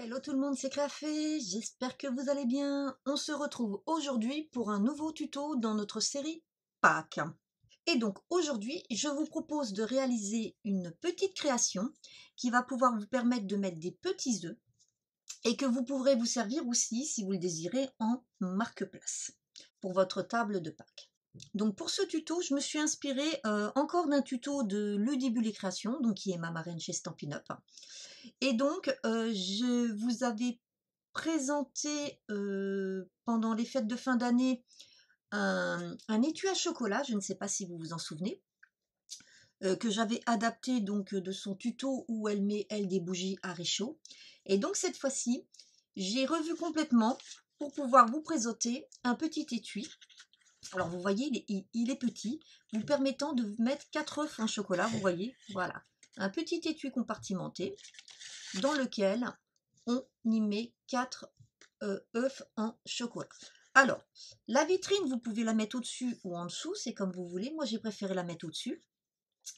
Hello tout le monde, c'est Clafé, j'espère que vous allez bien. On se retrouve aujourd'hui pour un nouveau tuto dans notre série Pâques. Et donc aujourd'hui, je vous propose de réaliser une petite création qui va pouvoir vous permettre de mettre des petits œufs et que vous pourrez vous servir aussi, si vous le désirez, en marque-place pour votre table de Pâques. Donc pour ce tuto, je me suis inspirée encore d'un tuto de Ludibuli Création, donc qui est ma marraine chez Stampin' Up. Et donc, je vous avais présenté pendant les fêtes de fin d'année un étui à chocolat, je ne sais pas si vous vous en souvenez, que j'avais adapté donc de son tuto où elle met, elle, des bougies à réchaud. Et donc cette fois-ci, j'ai revu complètement pour pouvoir vous présenter un petit étui. Alors vous voyez, il est petit, vous permettant de vous mettre 4 œufs en chocolat, vous voyez, voilà. Un petit étui compartimenté dans lequel on y met 4 œufs en chocolat. Alors, la vitrine, vous pouvez la mettre au-dessus ou en dessous, c'est comme vous voulez. Moi, j'ai préféré la mettre au-dessus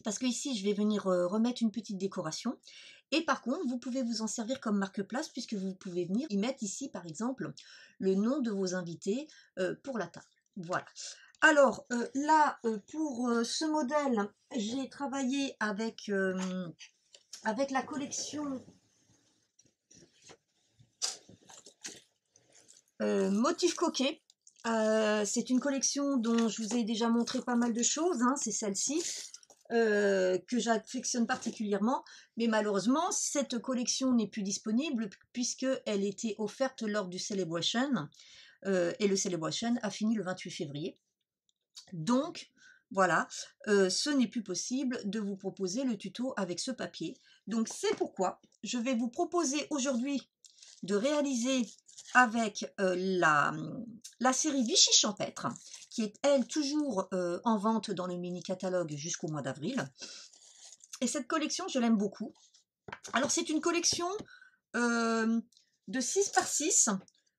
parce que ici, je vais venir remettre une petite décoration. Et par contre, vous pouvez vous en servir comme marque-place puisque vous pouvez venir y mettre ici, par exemple, le nom de vos invités pour la table. Voilà. Alors, là, pour ce modèle, j'ai travaillé avec la collection Motif Coquet. C'est une collection dont je vous ai déjà montré pas mal de choses, hein, c'est celle-ci que j'affectionne particulièrement, mais malheureusement cette collection n'est plus disponible puisqu'elle était offerte lors du Celebration et le Celebration a fini le 28 février. Donc voilà, ce n'est plus possible de vous proposer le tuto avec ce papier. Donc c'est pourquoi je vais vous proposer aujourd'hui de réaliser avec la série Vichy Champêtre, qui est, elle, toujours en vente dans le mini-catalogue jusqu'au mois d'avril. Et cette collection, je l'aime beaucoup. Alors, c'est une collection de 6 par 6,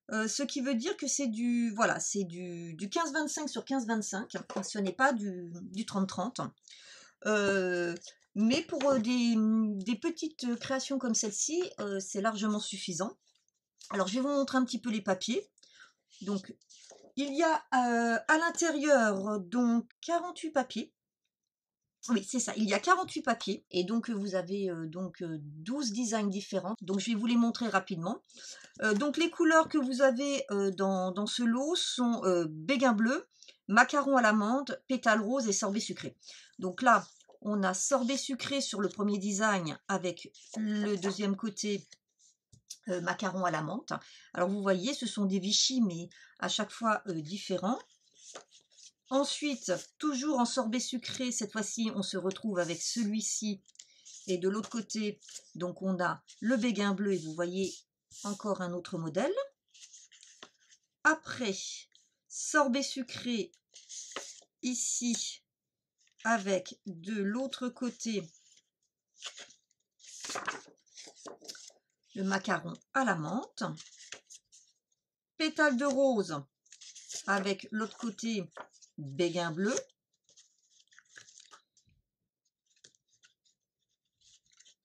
ce qui veut dire que c'est du 15-25 sur 15-25. Ce n'est pas du 30-30. Mais pour des petites créations comme celle-ci, c'est largement suffisant. Alors, je vais vous montrer un petit peu les papiers. Donc, il y a à l'intérieur donc 48 papiers. Oui, c'est ça, il y a 48 papiers. Et donc, vous avez 12 designs différents. Donc, je vais vous les montrer rapidement. Donc, les couleurs que vous avez dans ce lot sont béguin bleu, macaron à l'amande, pétale rose et sorbet sucré. Donc là, on a sorbet sucré sur le premier design avec le deuxième côté macaron à la menthe. Alors vous voyez, ce sont des Vichy, mais à chaque fois différents. Ensuite, toujours en sorbet sucré, cette fois-ci, on se retrouve avec celui-ci. Et de l'autre côté, donc on a le béguin bleu, et vous voyez encore un autre modèle. Après, sorbet sucré, ici, avec de l'autre côté le macaron à la menthe, pétale de rose avec l'autre côté béguin bleu,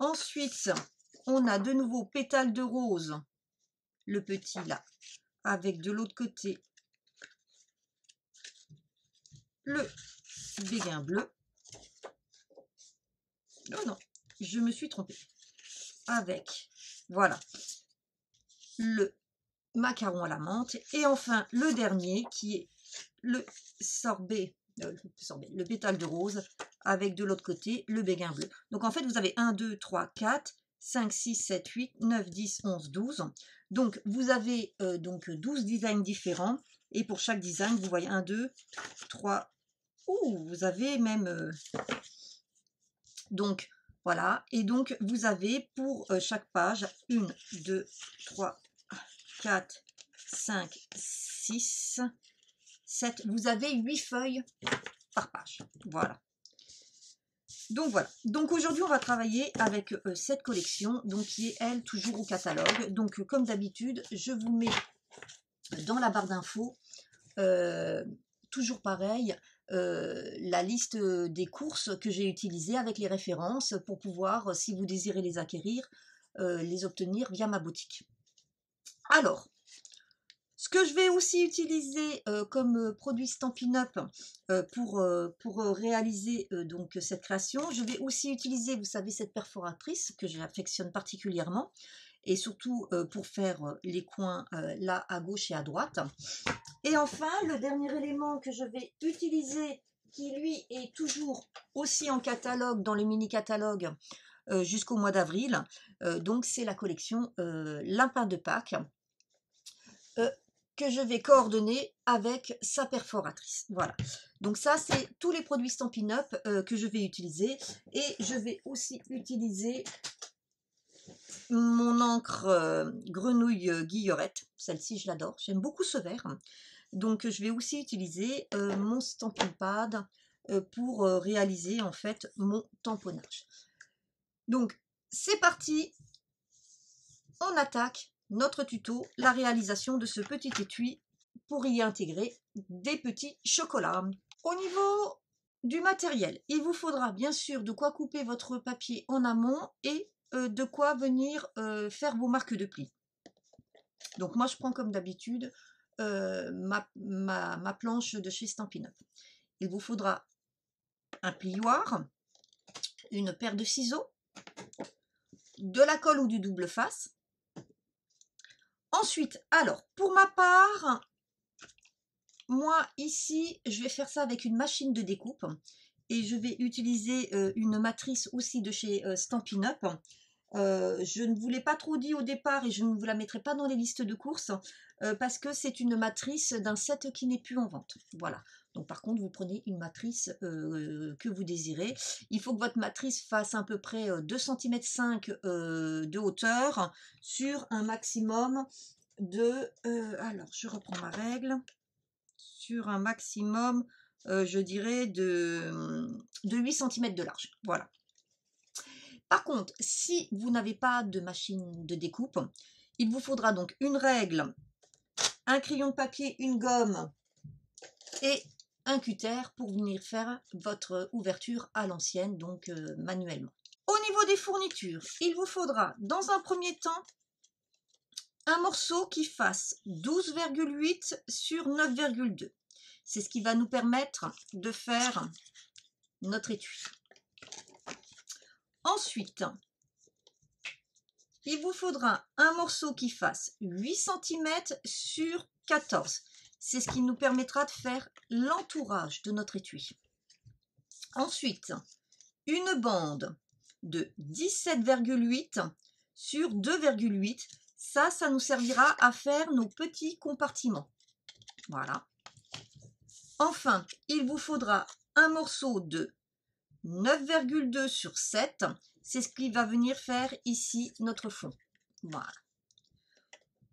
ensuite on a de nouveau pétale de rose, le petit là, avec de l'autre côté le béguin bleu, non, je me suis trompée, avec, voilà, le macaron à la menthe, et enfin le dernier qui est le sorbet, le pétale de rose, avec de l'autre côté le béguin bleu. Donc en fait vous avez 1, 2, 3, 4, 5, 6, 7, 8, 9, 10, 11, 12. Donc vous avez 12 designs différents, et pour chaque design vous voyez 1, 2, 3, vous avez même... donc voilà, et donc vous avez pour chaque page 1, 2, 3, 4, 5, 6, 7, vous avez 8 feuilles par page. Voilà. Donc voilà. Donc aujourd'hui, on va travailler avec cette collection, donc qui est, elle, toujours au catalogue. Donc comme d'habitude, je vous mets dans la barre d'infos toujours pareil, la liste des courses que j'ai utilisées avec les références pour pouvoir, si vous désirez les acquérir, les obtenir via ma boutique. Alors, ce que je vais aussi utiliser comme produit Stampin' Up pour réaliser donc cette création, je vais aussi utiliser, vous savez, cette perforatrice que j'affectionne particulièrement, et surtout pour faire les coins là à gauche et à droite. Et enfin, le dernier élément que je vais utiliser, qui lui est toujours aussi en catalogue, dans le mini-catalogue jusqu'au mois d'avril, donc c'est la collection Lapin de Pâques, que je vais coordonner avec sa perforatrice. Voilà. Donc ça, c'est tous les produits Stampin' Up que je vais utiliser. Et je vais aussi utiliser mon encre grenouille guillerette. Celle-ci, je l'adore. J'aime beaucoup ce vert. Donc je vais aussi utiliser mon Stampin' Pad pour réaliser en fait mon tamponnage. Donc c'est parti. On attaque notre tuto, la réalisation de ce petit étui pour y intégrer des petits chocolats. Au niveau du matériel, il vous faudra bien sûr de quoi couper votre papier en amont et de quoi venir faire vos marques de pli. Donc moi je prends comme d'habitude ma planche de chez Stampin' Up. Il vous faudra un plioir, une paire de ciseaux, de la colle ou du double face. Ensuite, alors, pour ma part, moi, ici, je vais faire ça avec une machine de découpe. Et je vais utiliser une matrice aussi de chez Stampin' Up. Je ne vous l'ai pas trop dit au départ et je ne vous la mettrai pas dans les listes de courses parce que c'est une matrice d'un set qui n'est plus en vente. Voilà. Donc par contre, vous prenez une matrice que vous désirez. Il faut que votre matrice fasse à peu près 2,5 cm de hauteur sur un maximum de... alors, je reprends ma règle. Sur un maximum, je dirais, de 8 cm de large. Voilà. Par contre, si vous n'avez pas de machine de découpe, il vous faudra donc une règle, un crayon de papier, une gomme et un cutter pour venir faire votre ouverture à l'ancienne, donc manuellement. Au niveau des fournitures, il vous faudra dans un premier temps un morceau qui fasse 12,8 sur 9,2. C'est ce qui va nous permettre de faire notre étui. Ensuite, il vous faudra un morceau qui fasse 8 cm sur 14. C'est ce qui nous permettra de faire l'entourage de notre étui. Ensuite, une bande de 17,8 sur 2,8. Ça nous servira à faire nos petits compartiments. Voilà. Enfin, il vous faudra un morceau de 9,2 sur 7. C'est ce qui va venir faire ici notre fond. Voilà.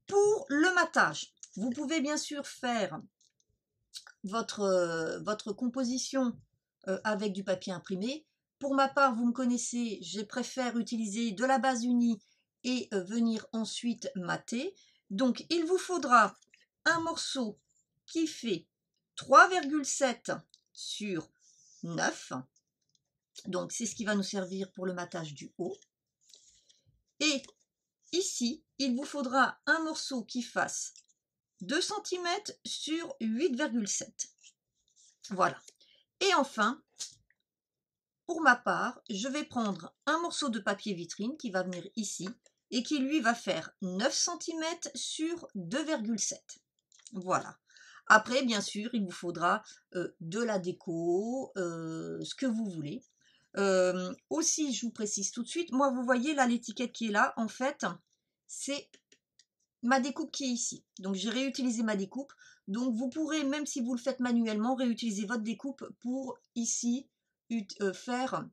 Pour le matage, vous pouvez bien sûr faire votre composition avec du papier imprimé. Pour ma part, vous me connaissez, je préfère utiliser de la base unie et venir ensuite mater. Donc, il vous faudra un morceau qui fait 3,7 sur 9. Donc, c'est ce qui va nous servir pour le matage du haut. Et ici, il vous faudra un morceau qui fasse 2 cm sur 8,7. Voilà. Et enfin, pour ma part, je vais prendre un morceau de papier vitrine qui va venir ici et qui lui va faire 9 cm sur 2,7. Voilà. Après, bien sûr, il vous faudra de la déco, ce que vous voulez. Aussi, je vous précise tout de suite, moi, vous voyez là l'étiquette qui est là, en fait, c'est ma découpe qui est ici. Donc, j'ai réutilisé ma découpe. Donc, vous pourrez, même si vous le faites manuellement, réutiliser votre découpe pour ici faire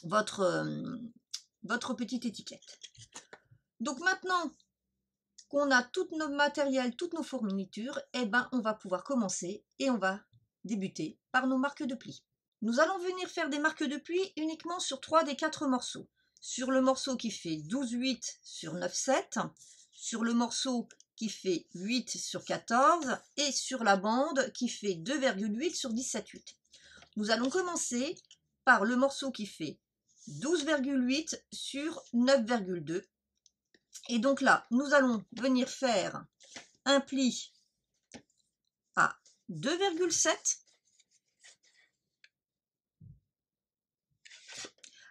votre petite étiquette. Donc, maintenant qu'on a tout notre matériel, toutes nos fournitures, eh ben, on va pouvoir commencer et on va débuter par nos marques de pli. Nous allons venir faire des marques de pli uniquement sur 3 des 4 morceaux. Sur le morceau qui fait 12,8 sur 9,7, sur le morceau qui fait 8 sur 14 et sur la bande qui fait 2,8 sur 17,8. Nous allons commencer par le morceau qui fait 12,8 sur 9,2. Et donc là, nous allons venir faire un pli à 2,7.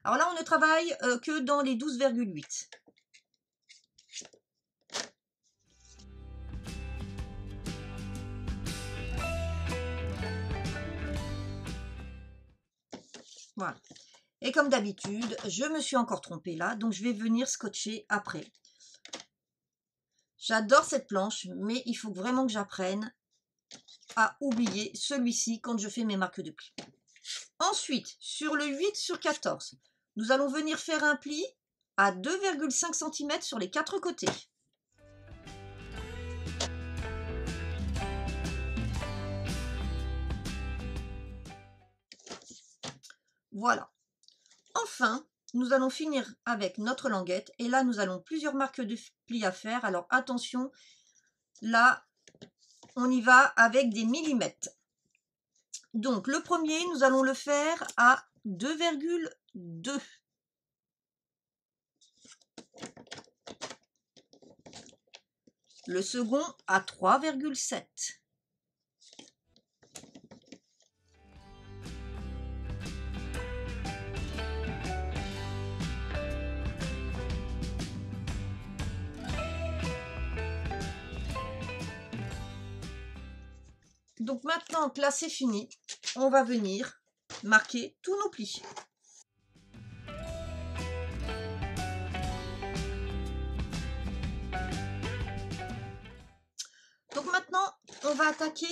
Alors là, on ne travaille que dans les 12,8. Voilà. Et comme d'habitude, je me suis encore trompée là, donc je vais venir scotcher après. J'adore cette planche, mais il faut vraiment que j'apprenne à oublier celui-ci quand je fais mes marques de pli. Ensuite, sur le 8 sur 14, nous allons venir faire un pli à 2,5 cm sur les 4 côtés. Voilà. Enfin, nous allons finir avec notre languette et là, nous allons plusieurs marques de pli à faire. Alors attention, là, on y va avec des millimètres. Donc, le premier, nous allons le faire à 2,2. Le second à 3,7. Donc maintenant que là c'est fini, on va venir marquer tous nos plis. Donc maintenant, on va attaquer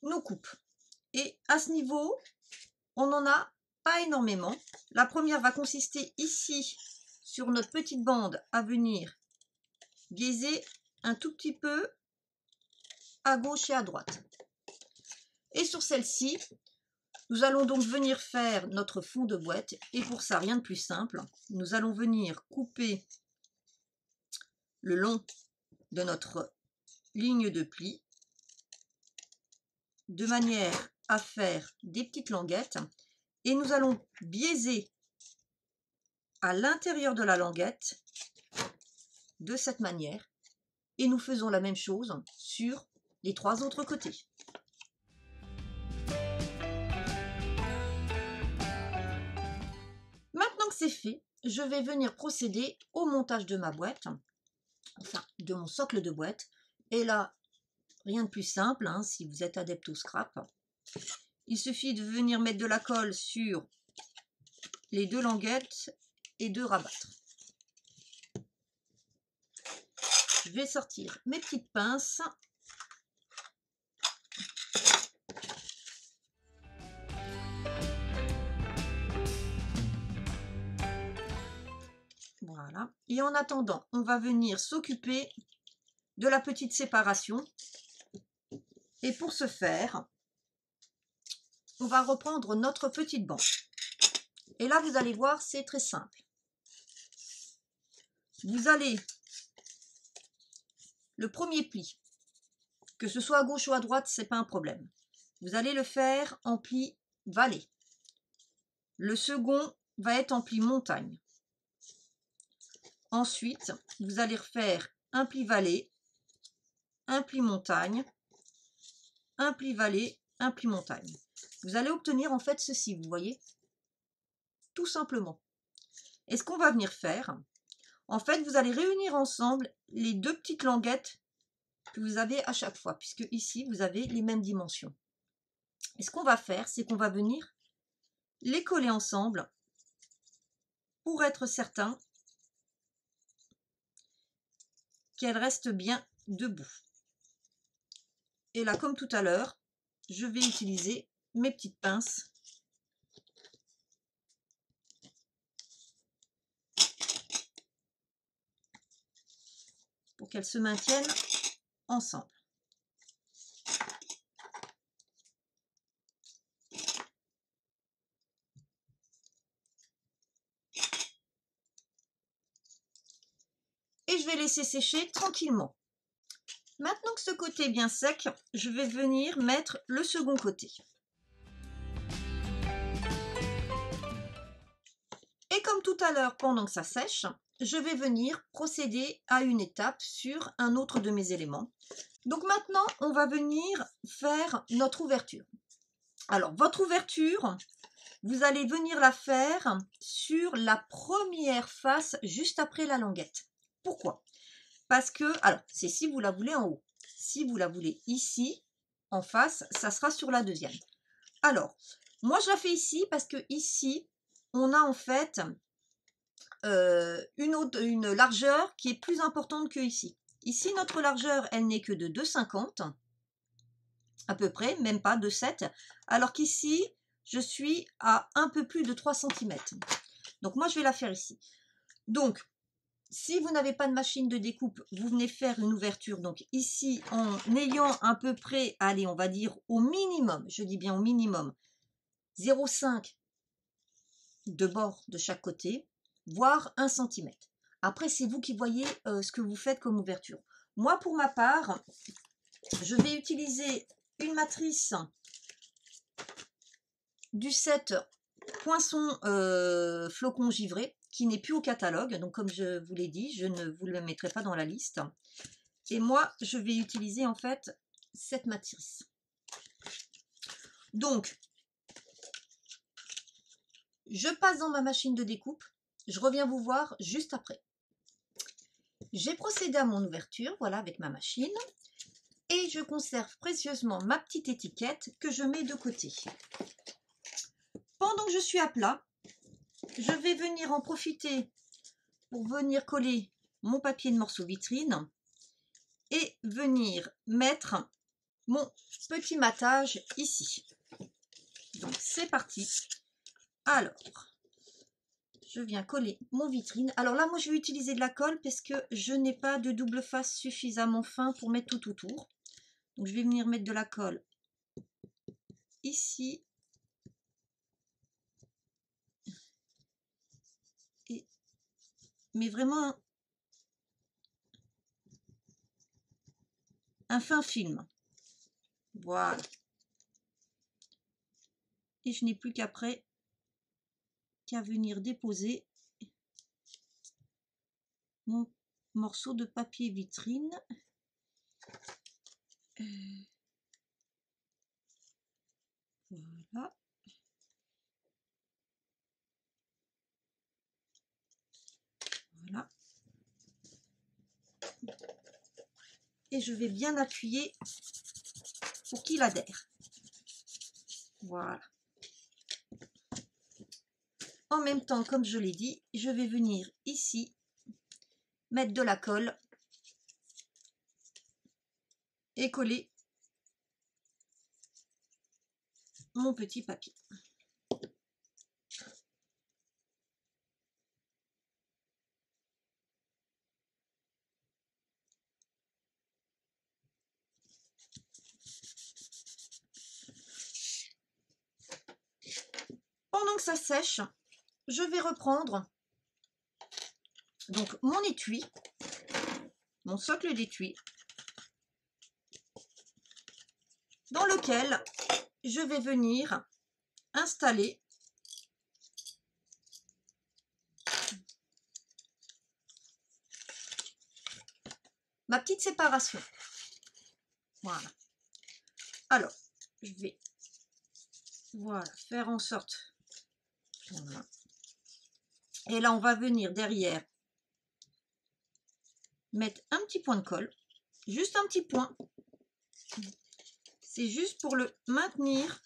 nos coupes. Et à ce niveau, on n'en a pas énormément. La première va consister ici, sur notre petite bande, à venir biaiser un tout petit peu à gauche et à droite. Et sur celle-ci, nous allons donc venir faire notre fond de boîte. Et pour ça, rien de plus simple. Nous allons venir couper le long de notre ligne de pli de manière à faire des petites languettes. Et nous allons biaiser à l'intérieur de la languette de cette manière. Et nous faisons la même chose sur les 3 autres côtés. Maintenant que c'est fait, je vais venir procéder au montage de ma boîte, enfin de mon socle de boîte. Et là, rien de plus simple, hein, si vous êtes adepte au scrap. Il suffit de venir mettre de la colle sur les 2 languettes et de rabattre. Je vais sortir mes petites pinces. Voilà. Et en attendant, on va venir s'occuper de la petite séparation. Et pour ce faire, on va reprendre notre petite bande. Et là, vous allez voir, c'est très simple. Vous allez, le premier pli, que ce soit à gauche ou à droite, c'est pas un problème. Vous allez le faire en pli vallée. Le second va être en pli montagne. Ensuite, vous allez refaire un pli vallée, un pli montagne, un pli vallée, un pli montagne. Vous allez obtenir en fait ceci, vous voyez, tout simplement. Et ce qu'on va venir faire, en fait, vous allez réunir ensemble les 2 petites languettes que vous avez à chaque fois, puisque ici, vous avez les mêmes dimensions. Et ce qu'on va faire, c'est qu'on va venir les coller ensemble pour être certain qu'elles restent bien debout. Et là, comme tout à l'heure, je vais utiliser mes petites pinces pour qu'elles se maintiennent ensemble. Et je vais laisser sécher tranquillement. Maintenant que ce côté est bien sec, je vais venir mettre le second côté. Et comme tout à l'heure, pendant que ça sèche, je vais venir procéder à une étape sur un autre de mes éléments. Donc maintenant, on va venir faire notre ouverture. Alors, votre ouverture, vous allez venir la faire sur la première face, juste après la languette. Pourquoi? Parce que, alors, c'est si vous la voulez en haut. Si vous la voulez ici, en face, ça sera sur la deuxième. Alors, moi, je la fais ici parce que ici, on a en fait une largeur qui est plus importante que ici. Ici, notre largeur, elle n'est que de 2,50 à peu près, même pas 2,7, alors qu'ici, je suis à un peu plus de 3 cm. Donc moi, je vais la faire ici. Donc, si vous n'avez pas de machine de découpe, vous venez faire une ouverture. Donc ici, en ayant à peu près, allez, on va dire au minimum, je dis bien au minimum, 0,5 de bord de chaque côté, voire 1 cm. Après, c'est vous qui voyez ce que vous faites comme ouverture. Moi, pour ma part, je vais utiliser une matrice du set Poinçon flocon givré qui n'est plus au catalogue. Donc, comme je vous l'ai dit, je ne vous le mettrai pas dans la liste. Et moi, je vais utiliser en fait cette matrice. Donc, je passe dans ma machine de découpe. Je reviens vous voir juste après. J'ai procédé à mon ouverture, voilà, avec ma machine. Et je conserve précieusement ma petite étiquette que je mets de côté. Pendant que je suis à plat, je vais venir en profiter pour venir coller mon papier de morceau vitrine et venir mettre mon petit matage ici. Donc c'est parti. Alors, je viens coller mon vitrine. Alors là, moi, je vais utiliser de la colle parce que je n'ai pas de double face suffisamment fin pour mettre tout autour. Donc, je vais venir mettre de la colle ici. Mais vraiment un fin film. Voilà. Et je n'ai plus qu'après qu'à venir déposer mon morceau de papier vitrine. Voilà. Voilà. Et je vais bien appuyer pour qu'il adhère. Voilà. En même temps, comme je l'ai dit, je vais venir ici mettre de la colle et coller mon petit papier. Pendant que ça sèche, je vais reprendre donc mon étui, mon socle d'étui, dans lequel je vais venir installer ma petite séparation. Voilà. Alors, je vais faire en sorte. Voilà. Et là, on va venir derrière mettre un petit point de colle, juste un petit point. C'est juste pour le maintenir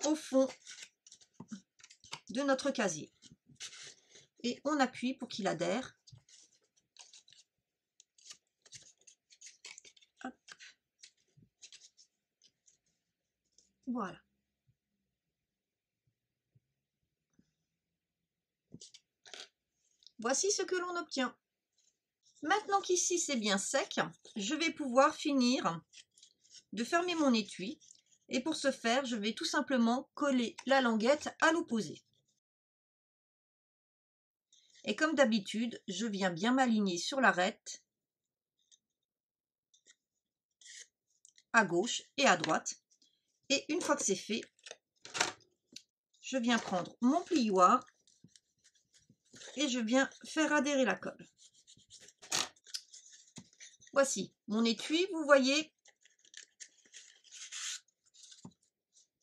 au fond de notre casier. Et on appuie pour qu'il adhère. Hop. Voilà. Voici ce que l'on obtient. Maintenant qu'ici c'est bien sec, je vais pouvoir finir de fermer mon étui. Et pour ce faire, je vais tout simplement coller la languette à l'opposé. Et comme d'habitude, je viens bien m'aligner sur l'arête, à gauche et à droite. Et une fois que c'est fait, je viens prendre mon plioir et je viens faire adhérer la colle. Voici mon étui, vous voyez,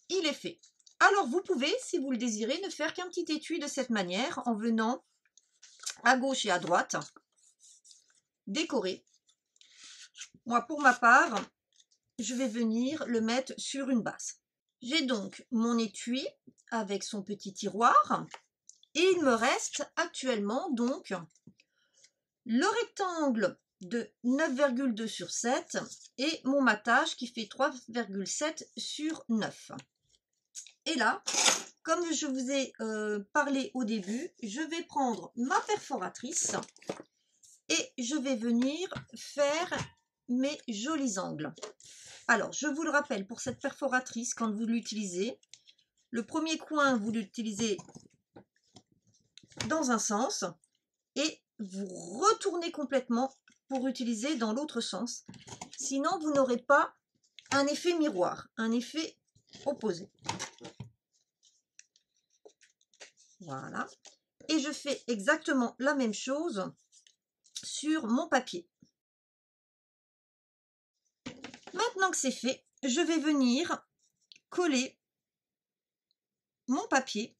il est fait. Alors vous pouvez, si vous le désirez, ne faire qu'un petit étui de cette manière en venant à gauche et à droite décorer. Moi, pour ma part, je vais venir le mettre sur une base. J'ai donc mon étui avec son petit tiroir et il me reste actuellement donc le rectangle de 9,2 sur 7 et mon matage qui fait 3,7 sur 9. Et là, comme je vous ai parlé au début, je vais prendre ma perforatrice et je vais venir faire mes jolis angles. Alors, je vous le rappelle, pour cette perforatrice, quand vous l'utilisez, le premier coin, vous l'utilisez dans un sens et vous retournez complètement pour utiliser dans l'autre sens. Sinon, vous n'aurez pas un effet miroir, un effet opposé. Voilà. Et je fais exactement la même chose sur mon papier. Maintenant que c'est fait, je vais venir coller mon papier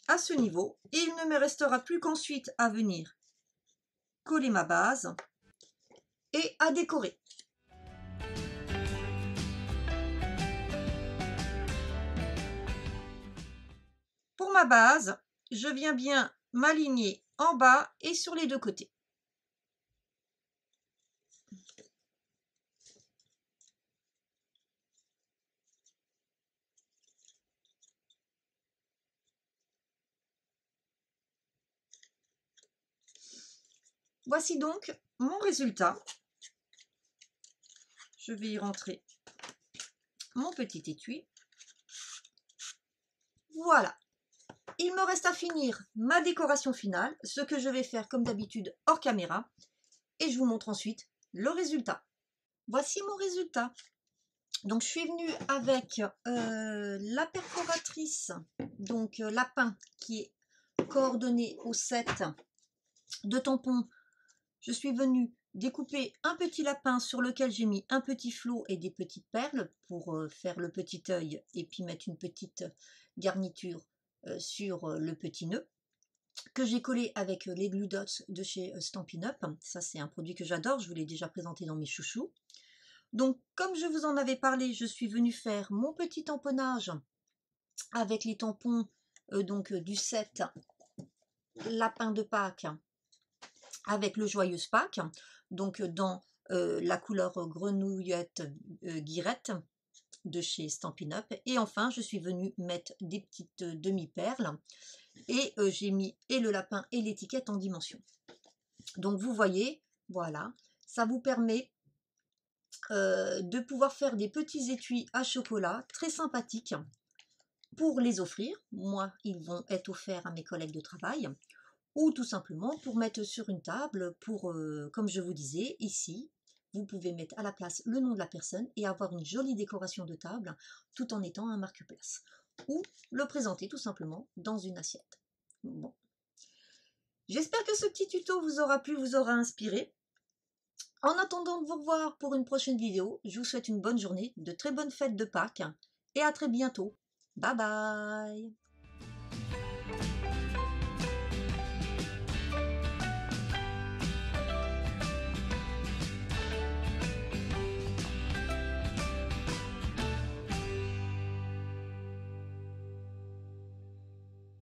à ce niveau et il ne me restera plus qu'ensuite à venir coller ma base et à décorer. Pour ma base, je viens bien m'aligner en bas et sur les deux côtés. Voici donc mon résultat. Je vais y rentrer mon petit étui. Voilà. Il me reste à finir ma décoration finale, ce que je vais faire comme d'habitude hors caméra. Et je vous montre ensuite le résultat. Voici mon résultat. Donc je suis venue avec la perforatrice, donc lapin qui est coordonné au set de tampons. Je suis venue découper un petit lapin sur lequel j'ai mis un petit flot et des petites perles pour faire le petit œil et puis mettre une petite garniture sur le petit nœud que j'ai collé avec les Glue Dots de chez Stampin' Up. Ça c'est un produit que j'adore, je vous l'ai déjà présenté dans mes chouchous. Donc comme je vous en avais parlé, je suis venue faire mon petit tamponnage avec les tampons du set lapin de Pâques avec le joyeuse Pâques, donc dans la couleur grenouillette guirette de chez Stampin' Up. Et enfin, je suis venue mettre des petites demi-perles et j'ai mis et le lapin et l'étiquette en dimension. Donc vous voyez, voilà, ça vous permet de pouvoir faire des petits étuis à chocolat très sympathiques pour les offrir. Moi, ils vont être offerts à mes collègues de travail ou tout simplement pour mettre sur une table pour, comme je vous disais, ici, vous pouvez mettre à la place le nom de la personne et avoir une jolie décoration de table tout en étant un marque-place. Ou le présenter tout simplement dans une assiette. Bon. J'espère que ce petit tuto vous aura plu, vous aura inspiré. En attendant de vous revoir pour une prochaine vidéo, je vous souhaite une bonne journée, de très bonnes fêtes de Pâques et à très bientôt. Bye bye!